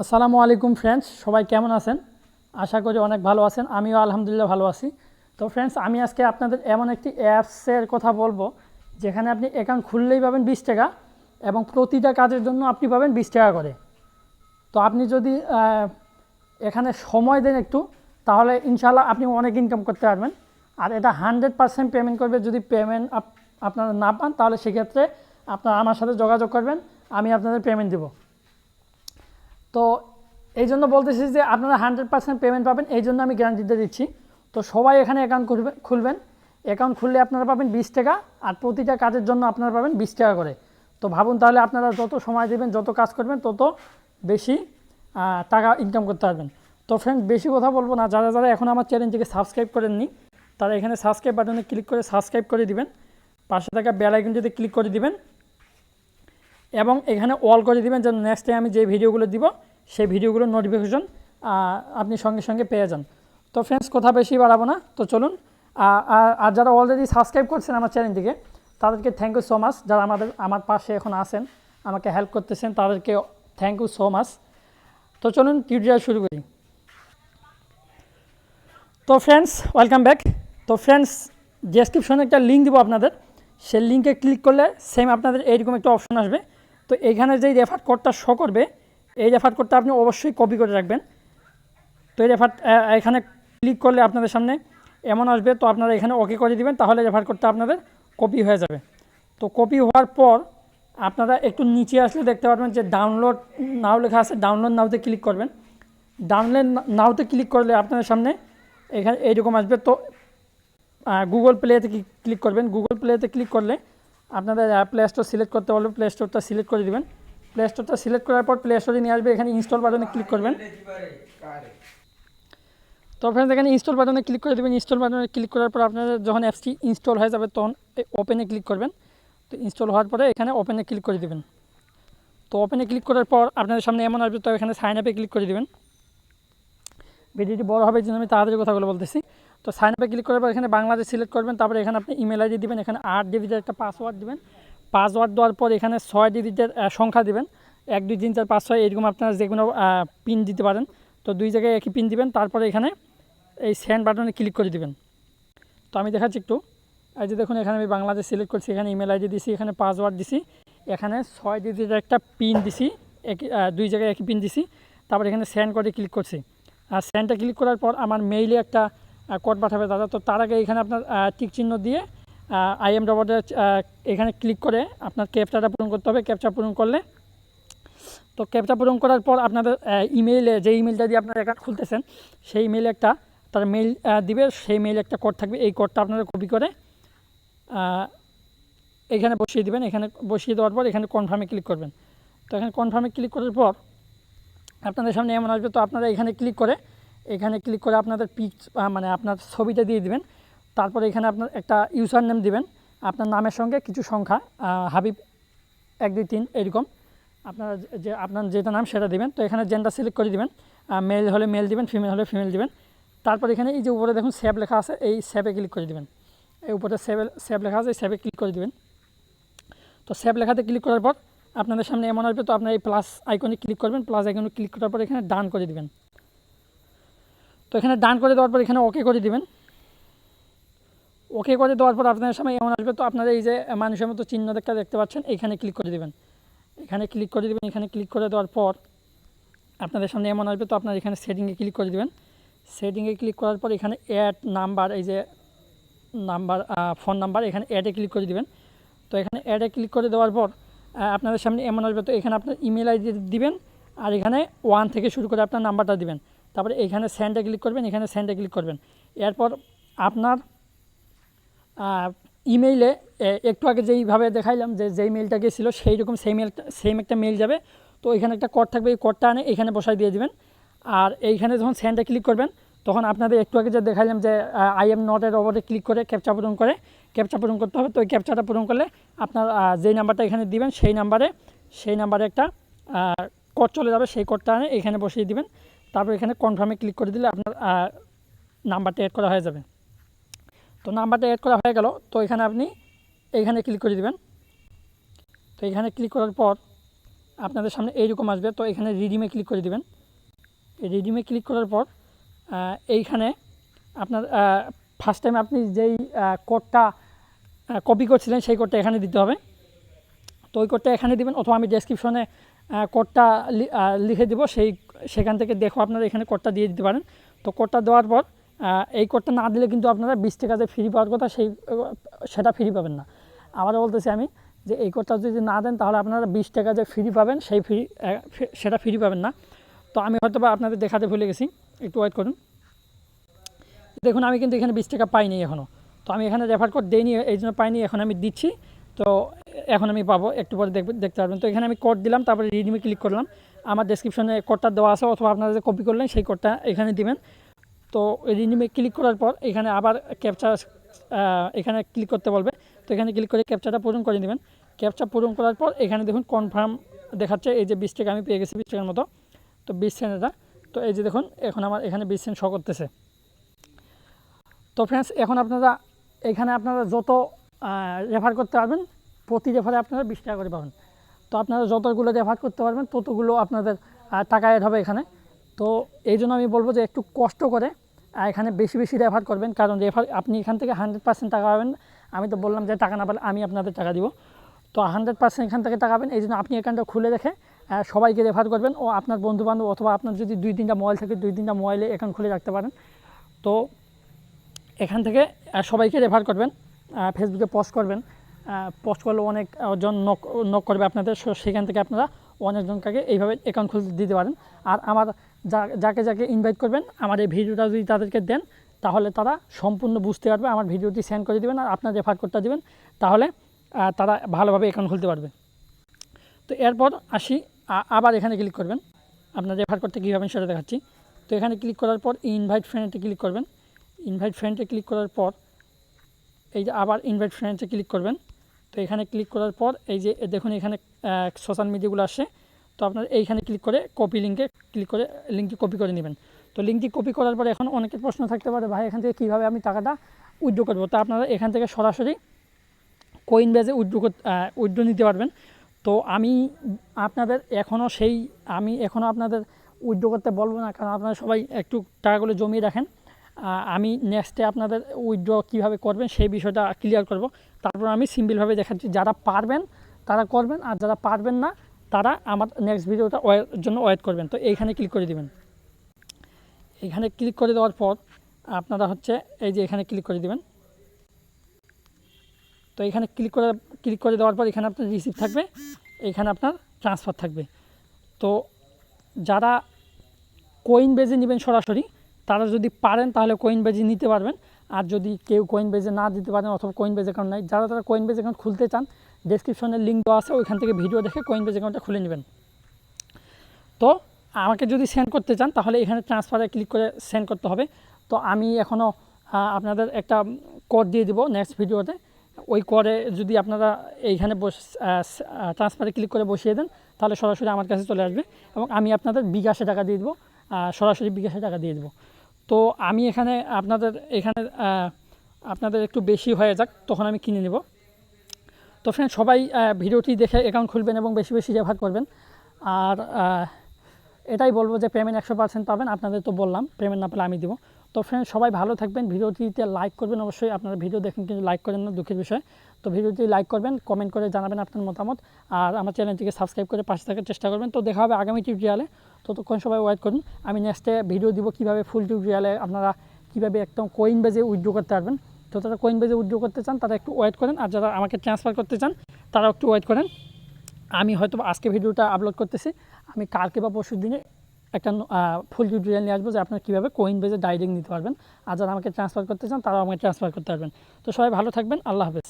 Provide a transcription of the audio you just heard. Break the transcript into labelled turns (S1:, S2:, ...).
S1: আসসালামু আলাইকুম ফ্রেন্ডস, সবাই কেমন আছেন? আশা করি অনেক ভালো আছেন। আমিও আলহামদুলিল্লাহ ভালো আছি। তো ফ্রেন্ডস, আমি আজকে আপনাদের এমন একটি অ্যাপসের কথা বলবো যেখানে আপনি অ্যাকাউন্ট খুললেই পাবেন 20 টাকা এবং প্রতিটা কাজের জন্য আপনি পাবেন 20 টাকা করে। তো আপনি যদি এখানে সময় দেন একটু, তাহলে ইনশাআল্লাহ আপনি অনেক ইনকাম করতে পারবেন। আর এটা 100% পেমেন্ট করবে। যদি পেমেন্ট আপনারা না পান, তাহলে সেক্ষেত্রে আপনারা আমার সাথে যোগাযোগ করবেন, আমি আপনাদের পেমেন্ট দেবো। তো এই জন্য বলতেছি যে আপনারা 100% পেমেন্ট পাবেন, এই জন্য আমি গ্যারান্টিতে দিচ্ছি। তো সবাই এখানে অ্যাকাউন্ট খুলবেন। অ্যাকাউন্ট খুললে আপনারা পাবেন 20 টাকা, আর প্রতিটা কাজের জন্য আপনারা পাবেন 20 টাকা করে। তো ভাবুন, তাহলে আপনারা যত সময় দেবেন, যত কাজ করবেন, তত বেশি টাকা ইনকাম করতে পারবেন। তো ফ্রেন্ড, বেশি কথা বলবো না। যারা যারা এখন আমার চ্যানেলটিকে সাবস্ক্রাইব করেননি, তারা এখানে সাবস্ক্রাইব বাটনে ক্লিক করে সাবস্ক্রাইব করে দিবেন। পাশে থাকা বেল আইকনটিতে ক্লিক করে দিবেন এবং এখানে অল করে দিবেন, যেন নেক্সট টাইম আমি যে ভিডিওগুলো দিব সেই ভিডিওগুলোর নোটিফিকেশন আপনি সঙ্গে সঙ্গে পেয়ে যান। তো ফ্রেন্ডস, কথা বেশি বাড়াবো না, তো চলুন। আর যারা অলরেডি সাবস্ক্রাইব করছেন আমার চ্যানেলটিকে, তাদেরকে থ্যাংক ইউ সো মাচ। যারা আমার পাশে এখন আছেন, আমাকে হেল্প করতেছেন, তাদেরকে থ্যাংক ইউ সো মাচ। তো চলুন টিউটোরিয়াল শুরু করি। তো ফ্রেন্ডস, ওয়েলকাম ব্যাক। তো ফ্রেন্ডস, ডেসক্রিপশনে একটা লিঙ্ক দিব আপনাদের। সেই লিঙ্কে ক্লিক করলে সেম আপনাদের এইরকম একটা অপশন আসবে। তো এইখানে যেই রেফার কোডটা শো করবে, এই রেফার কোডটা আপনি অবশ্যই কপি করে রাখবেন। তো এই এখানে ক্লিক করলে আপনাদের সামনে এমন আসবে। তো আপনারা এখানে ওকে করে দিবেন, তাহলে রেফার কোডটা আপনাদের কপি হয়ে যাবে। তো কপি হওয়ার পর আপনারা একটু নিচে আসলে দেখতে পারবেন যে ডাউনলোড নাও লেখা আছে। ডাউনলোড নাওতে ক্লিক করবেন। ডাউনলোড নাওতে ক্লিক করলে আপনাদের সামনে এখানে এইরকম আসবে। তো গুগল প্লেতে ক্লিক করবেন। গুগল প্লেতে ক্লিক করলে আপনাদের প্লে স্টোর সিলেক্ট করতে বলবে। প্লে স্টোরটা সিলেক্ট করে দেবেন। প্লে স্টোরটা সিলেক্ট করার পর প্লে স্টোরে নিয়ে আসবে। এখানে ইনস্টল বাটনে ক্লিক করবেন। তো ফ্রেন্ডস, এখানে ইনস্টল বাটনে ক্লিক করে দেবেন। ইনস্টল বাটনে ক্লিক করার পর আপনাদের যখন অ্যাপসটি ইনস্টল হয়ে যাবে, তখন ওপেনে ক্লিক করবেন। তো ইনস্টল হওয়ার পরে এখানে ওপেনে ক্লিক করে দেবেন। তো ওপেনে ক্লিক করার পর আপনাদের সামনে এমন আসবে। তো এখানে সাইন আপে ক্লিক করে দেবেন। ভিডিওটি বড় হবে, এই জন্য আমি তাড়াতাড়ি কথাগুলো বলতেছি। তো সাইন আপে ক্লিক করার পর এখানে বাংলাদেশ সিলেক্ট করবেন। তারপরে এখানে আপনি ইমেল আইডি দিবেন। এখানে 8 ডিজিটের একটা পাসওয়ার্ড দিবেন। পাসওয়ার্ড দেওয়ার পর এখানে 6 ডিজিটের সংখ্যা দিবেন। 1 2 3 4 5 6 এরকম আপনারা যে কোনো পিন দিতে পারেন। তো দুই জায়গায় একই পিন দিবেন। তারপরে এখানে এই সেন্ড বাটনে ক্লিক করে দিবেন। তো আমি দেখাচ্ছি একটু। এই যে দেখুন, এখানে আমি বাংলাদেশ সিলেক্ট করছি, এখানে ইমেল আইডি দিছি, এখানে পাসওয়ার্ড দিছি, এখানে 6 ডিজিটের একটা পিন দিছি, দুই জায়গায় একই পিন দিছি। তারপর এখানে সেন্ড করে ক্লিক করছি। আর সেন্ডটা ক্লিক করার পর আমার মেইলে একটা কোড পাঠাবে তারা। তো তার আগে এখানে আপনার টিক চিহ্ন দিয়ে আইএম রবটের এখানে ক্লিক করে আপনার ক্যাপচাটা পূরণ করতে হবে। ক্যাপচা পূরণ করলে, তো ক্যাপচা পূরণ করার পর আপনাদের ইমেইলে, যে ইমেলটা দিয়ে আপনারা অ্যাকাউন্ট খুলতেছেন, সেই ইমেইলে একটা তার মেইল দিবে। সেই মেইলে একটা কোড থাকবে। এই কোডটা আপনারা কপি করে এখানে বসিয়ে দিবেন। এখানে বসিয়ে দেওয়ার পর এখানে কনফার্মে ক্লিক করবেন। তো এখানে কনফার্মে ক্লিক করার পর আপনাদের সামনে এমন আসবে। তো আপনারা এখানে ক্লিক করে আপনাদের মানে আপনার ছবিটা দিয়ে দিবেন। তারপরে এখানে আপনার একটা ইউজার নেম দিবেন, আপনার নামের সঙ্গে কিছু সংখ্যা, হাবিব 1 2 3 এরকম আপনারা যে আপনার যেটা নাম সেটা দিবেন। তো এখানে জেন্ডার সিলেক্ট করে দিবেন। মেল হলে মেল দিবেন, ফিমেল হলে ফিমেল দিবেন। তারপর এখানে এই যে উপরে দেখুন সেভ লেখা আছে, এই সেভে ক্লিক করে দিবেন। এই উপরে সেভ লেখা আছে, এই সেভে ক্লিক করে দিবেন। তো সেভ লেখাতে ক্লিক করার পর আপনাদের সামনে এমন আসবে। তো আপনার এই প্লাস আইকনে ক্লিক করবেন। প্লাস আইকনে ক্লিক করার পর এখানে ডান করে দিবেন। তো এখানে ডান করে দেওয়ার পর এখানে ওকে করে দিবেন। ওকে করে দেওয়ার পর আপনাদের সামনে এমন আসবে। তো আপনারা এই যে মানুষের মতো চিহ্ন দেখতে পাচ্ছেন, এখানে ক্লিক করে দেবেন। এখানে ক্লিক করে দেবেন। এখানে ক্লিক করে দেওয়ার পর আপনাদের সামনে এমন আসবে। তো আপনারা এখানে সেটিংয়ে ক্লিক করে দেবেন। সেটিংয়ে ক্লিক করার পর এখানে অ্যাড নাম্বার, এই যে নাম্বার, ফোন নাম্বার, এখানে অ্যাডে ক্লিক করে দেবেন। তো এখানে অ্যাডে ক্লিক করে দেওয়ার পর আপনাদের সামনে এমন আসবে। তো এখানে আপনার ইমেল আইডি দিবেন, আর এখানে 1 থেকে শুরু করে আপনার নাম্বারটা দিবেন। তারপরে এখানে সেন্ডে ক্লিক করবেন। এখানে সেন্ডে ক্লিক করবেন। এরপর আপনার ইমেইলে একটু আগে যেইভাবে দেখাইলাম, যেই মেলটা গিয়েছিল সেই রকম সেম একটা মেল যাবে। তো এখানে একটা কোড থাকবে, এই কোডটা আনে এখানে বসাই দিয়ে দিবেন। আর এইখানে যখন সেন্ডে ক্লিক করবেন, তখন আপনাদের একটু আগে যে দেখাইলাম যে আই এম নট এর ওপরে ক্লিক করে ক্যাপচা পূরণ করতে হবে। তো ওই ক্যাপচাটা পূরণ করলে আপনার যেই নাম্বারটা এখানে দিবেন সেই নাম্বারে একটা কোড চলে যাবে। সেই কোডটা আনে এখানে বসিয়ে দিবেন। তারপর এখানে কনফার্মে ক্লিক করে দিলে আপনার নাম্বারটা অ্যাড করা হয়ে যাবে। তো নাম্বারটা অ্যাড করা হয়ে গেল। তো এখানে আপনি এইখানে ক্লিক করে দিবেন। তো এখানে ক্লিক করার পর আপনাদের সামনে এইরকম আসবে। তো এখানে রিডিমে ক্লিক করে দিবেন। রিডিমে ক্লিক করার পর এইখানে আপনার ফার্স্ট টাইম আপনি যেই কোডটা কপি করছিলেন সেই কোডটা এখানে দিতে হবে। তো ওই কোডটা এখানে দিবেন, অথবা আমি ডেসক্রিপশনে কোডটা লিখে দেবো, সেখান থেকে দেখো আপনারা এখানে কোডটা দিয়ে দিতে পারেন। তো কোডটা দেওয়ার পর এই কোডটা না দিলে কিন্তু আপনারা 20 টাকা যে ফ্রি পাওয়ার কথা সেটা ফ্রি পাবেন না। আবারও বলতেছি আমি যে এই কোডটা যদি না দেন তাহলে আপনারা 20 টাকা যে ফ্রি পাবেন সেটা ফ্রি পাবেন না। তো আমি হয়তো বা আপনাদের দেখাতে ভুলে গেছি, একটু ওয়েট করুন। দেখুন আমি কিন্তু এখানে 20 টাকা পাইনি এখনও। তো আমি এখানে রেফার কোড দিইনি, এই জন্য পাইনি, এখন আমি দিচ্ছি। তো এখন আমি পাবো, একটু পরে দেখতে পারবেন। তো এখানে আমি কোড দিলাম, তারপরে রিডিমে ক্লিক করলাম। আমার ডেসক্রিপশনে কোডটা দেওয়া আছে, অথবা আপনারা যে কপি করলেন সেই কোডটা এখানে দিবেন। তো রিডিমে ক্লিক করার পর এখানে আবার ক্যাপচা এখানে ক্লিক করতে বলবে। তো এখানে ক্লিক করে ক্যাপচাটা পূরণ করে নেবেন। ক্যাপচা পূরণ করার পর এখানে দেখুন কনফার্ম দেখাচ্ছে, এই যে 20 টাকা আমি পেয়ে গেছি, 20 টাকার মতো। তো 20 সেন্ট এটা। তো এই যে দেখুন এখন আমার এখানে 20 সেন্ট শো করতেছে। তো ফ্রেন্ডস, এখন এখানে আপনারা যত রেফার করতে পারবেন, প্রতি রেফারে আপনারা 20 টাকা করে পাবেন। তো আপনারা যতগুলো রেফার করতে পারবেন ততগুলো আপনাদের টাকা অ্যাড হবে এখানে। তো এই জন্য আমি বলবো যে একটু কষ্ট করে এখানে বেশি বেশি রেফার করবেন, কারণ আপনি এখান থেকে 100% টাকা পাবেন। আমি তো বললাম যে টাকা না পেলে আমি আপনাদের টাকা দিব। তো 100% এখান থেকে টাকা পাবেন। এই জন্য আপনি অ্যাকাউন্টটা খুলে রেখে সবাইকে রেফার করবেন, ও আপনার বন্ধুবান্ধব, অথবা আপনার যদি 2-3টা মোবাইল থাকে 2-3টা মোবাইলে অ্যাকাউন্ট খুলে রাখতে পারেন। তো এখান থেকে সবাইকে রেফার করবেন, ফেসবুকে পোস্ট করবেন। পোস্ট করলে অনেকজন নক করবে আপনাদের, সেখান থেকে আপনারা অনেকজনকে এইভাবে অ্যাকাউন্ট খুলতে দিতে পারেন। আর আমার যাকে যাকে ইনভাইট করবেন, আমার এই ভিডিওটা যদি তাদেরকে দেন তাহলে তারা সম্পূর্ণ বুঝতে পারবে। আমার ভিডিওটি সেন্ড করে দেবেন আর আপনার রেফার কোডটা দেবেন, তাহলে তারা ভালোভাবে অ্যাকাউন্ট খুলতে পারবে। তো এরপর আসি, আবার এখানে ক্লিক করবেন। আপনার রেফার করতে কীভাবে সেটা দেখাচ্ছি। তো এখানে ক্লিক করার পর ইনভাইট ফ্রেন্ডে ক্লিক করবেন। ইনভাইট ফ্রেন্ডে ক্লিক করার পর এই যে আবার ইনভাইট ফ্রেন্ডে ক্লিক করবেন। তো এখানে ক্লিক করার পর এই যে দেখুন এখানে সোশ্যাল মিডিয়াগুলো আসছে। তো আপনার এইখানে ক্লিক করে কপি লিঙ্কে ক্লিক করে লিঙ্কটি কপি করে নেবেন। তো লিঙ্কটি কপি করার পর এখন অনেকের প্রশ্ন থাকতে পারে, ভাই এখান থেকে কীভাবে আমি টাকাটা উইথড্র করবো। তা আপনারা এখান থেকে সরাসরি কোইনবেজে উইথড্র নিতে পারবেন। তো আমি এখনও আপনাদের উইথড্র করতে বলবো না, কারণ আপনারা সবাই একটু টাকাগুলো জমিয়ে রাখেন। আমি নেক্সটে আপনাদের উইথড্র কীভাবে করবেন সেই বিষয়টা ক্লিয়ার করব। তারপর আমি সিম্পলভাবে দেখাচ্ছি, যারা পারবেন তারা করবেন, আর যারা পারবেন না তারা আমার নেক্সট ভিডিওটা জন্য ওয়েট করবেন। তো এইখানে ক্লিক করে দিবেন। এইখানে ক্লিক করে দেওয়ার পর আপনারা এই যে এখানে ক্লিক করে দিবেন। তো এখানে ক্লিক করে দেওয়ার পর এখানে আপনার রিসিভ থাকবে, এখানে আপনার ট্রান্সফার থাকবে। তো যারা কোইনবেজে নেবেন সরাসরি, তারা যদি পারেন তাহলে কোইনবেজে নিতে পারবেন। আর যদি কেউ কোইনবেজে না দিতে পারেন, অথবা কোইনবেজ অ্যাকাউন্ট নাই, যারা কোইনবেজ অ্যাকাউন্ট খুলতে চান, ডেসক্রিপশনের লিঙ্ক দেওয়া আছে, ওইখান থেকে ভিডিও দেখে কোইনবেজ অ্যাকাউন্টটা খুলে নেবেন। তো আমাকে যদি সেন্ড করতে চান তাহলে এখানে ট্রান্সফারে ক্লিক করে সেন্ড করতে হবে। তো আমি এখনও আপনাদের একটা কোড দিয়ে দিব নেক্সট ভিডিওতে। ওই কোডে যদি আপনারা এইখানে ট্রান্সফারে ক্লিক করে বসিয়ে দেন তাহলে সরাসরি আমার কাছে চলে আসবে, এবং আমি আপনাদের বিকাশে টাকা দিয়ে দেবো, সরাসরি বিকাশে টাকা দিয়ে দেবো। তো আমি আপনাদের একটু বেশি হয়ে যাক তখন আমি কিনে নেব। তো ফ্রেন্ড, সবাই ভিডিওটি দেখে অ্যাকাউন্ট খুলবেন এবং বেশি বেশি রেফার করবেন। আর এটাই বলবো যে পেমেন্ট 100% পাবেন। আপনাদের তো বললাম, পেমেন্ট না পেলে আমি দেবো। তো ফ্রেন্ড, সবাই ভালো থাকবেন। ভিডিওটিতে লাইক করবেন অবশ্যই। আপনারা ভিডিও দেখেন কিন্তু লাইক করেন না, দুঃখের বিষয়। তো ভিডিওটি লাইক করবেন, কমেন্ট করে জানাবেন আপনার মতামত, আর আমার চ্যানেলটিকে সাবস্ক্রাইব করে পাশে থাকার চেষ্টা করবেন। তো দেখা হবে আগামী টিউটোরিয়ালে। ততক্ষণ সবাই ওয়েট করুন, আমি নেক্সটে ভিডিও দিব কীভাবে ফুল টিউটোরিয়ালে আপনারা কীভাবে একদম কোইনবেজে উইথড্র করতে পারবেন। তো যারা কোইনবেজে উইথড্র করতে চান তারা একটু ওয়েট করেন, আর যারা আমাকে ট্রান্সফার করতে চান তারাও একটু ওয়েট করেন। আমি হয়তো আজকে ভিডিওটা আপলোড করতেছি, আমি কালকে বা পরশুর দিনে একটা ফুল টিউটোরিয়াল নিয়ে আসবো যে আপনারা কীভাবে কোইনবেজে ডাইরেক্ট নিতে পারবেন। আর যারা আমাকে ট্রান্সফার করতে চান তারাও আমাকে ট্রান্সফার করতে পারবেন। তো সবাই ভালো থাকবেন, আল্লাহ হাফেজ।